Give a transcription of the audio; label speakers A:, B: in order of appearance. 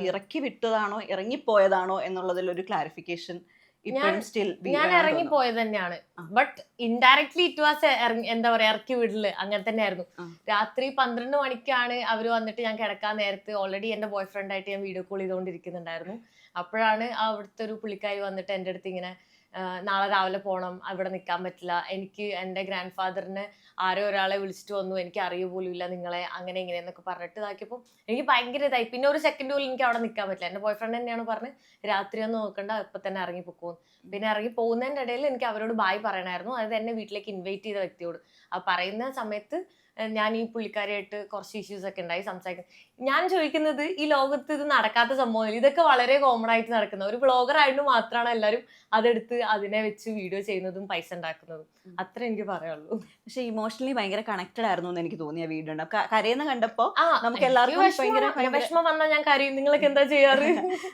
A: ഇറക്കി വിട്ടതാണോ ഇറങ്ങിപ്പോയതാണോ എന്നുള്ളതിൽ ഒരു ക്ലാരിഫിക്കേഷൻ ഇപ്പോഴും സ്റ്റിൽ
B: ഞാൻ ഇറങ്ങിപ്പോയത് തന്നെയാണ്. ബട്ട് ഇൻഡയറക്ട്ലി ഇറ്റ് വാസ് എന്താ പറയാ ഇറക്കി വിടല് അങ്ങനെ തന്നെയായിരുന്നു. രാത്രി 12 മണിക്കാണ് അവര് വന്നിട്ട് ഞാൻ കിടക്കാൻ നേരത്ത് ഓൾറെഡി എന്റെ ബോയ് ഫ്രണ്ട് ആയിട്ട് ഞാൻ വീഡിയോ കോൾ ചെയ്തുകൊണ്ടിരിക്കുന്നുണ്ടായിരുന്നു. അപ്പോഴാണ് അവിടുത്തെ ഒരു പുള്ളിക്കാരി വന്നിട്ട് എൻ്റെ അടുത്ത് ഇങ്ങനെ നാളെ രാവിലെ പോകണം, അവിടെ നിൽക്കാൻ പറ്റില്ല, എനിക്ക് എൻ്റെ ഗ്രാൻഡ് ഫാദറിന് ആരോ ഒരാളെ വിളിച്ചിട്ട് വന്നു, എനിക്ക് അറിയ പോലും ഇല്ല നിങ്ങളെ, അങ്ങനെ ഇങ്ങനെ എന്നൊക്കെ പറഞ്ഞിട്ട് ഇതാക്കിയപ്പോൾ എനിക്ക് ഭയങ്കര ഇതായി. പിന്നെ ഒരു സെക്കൻഡ് പോലും എനിക്ക് അവിടെ നിൽക്കാൻ പറ്റില്ല. എൻ്റെ ബോയ് ഫ്രണ്ട് തന്നെയാണ് പറഞ്ഞ് രാത്രി ഒന്നും നോക്കണ്ട, ഇപ്പൊ തന്നെ ഇറങ്ങി പൊക്കോന്ന്. പിന്നെ ഇറങ്ങി പോകുന്നതിൻ്റെ ഇടയിൽ എനിക്ക് അവരോട് ബായ് പറയണമായിരുന്നു. അത് എന്നെ വീട്ടിലേക്ക് ഇൻവൈറ്റ് ചെയ്ത വ്യക്തിയോട്. ആ പറയുന്ന സമയത്ത് ഞാൻ ഈ പുള്ളിക്കാരിയായിട്ട് കുറച്ച് ഇഷ്യൂസ് ഒക്കെ ഉണ്ടായി സംസാരിക്കുന്നത്. ഞാൻ ചോദിക്കുന്നത്, ഈ ലോകത്ത് ഇത് നടക്കാത്ത സംഭവം, ഇതൊക്കെ വളരെ കോമൺ ആയിട്ട് നടക്കുന്ന ഒരു വ്ളോഗർ ആയിട്ട് മാത്രമാണ് എല്ലാവരും അതെടുത്ത് അതിനെ വെച്ച് വീഡിയോ ചെയ്യുന്നതും പൈസ ഉണ്ടാക്കുന്നതും. അത്ര എനിക്ക് പറയാനുള്ളൂ.
A: പക്ഷെ ഇമോഷണലി ഭയങ്കര കണക്റ്റഡ് ആയിരുന്നു എന്ന് എനിക്ക് തോന്നിയ വീഡിയോ ഉണ്ട്. കരയുന്ന കണ്ടപ്പോ നമുക്ക് എല്ലാവർക്കും
B: വിഷമം വന്നാൽ ഞാൻ കരയും. നിങ്ങളൊക്കെ എന്താ ചെയ്യാറ്?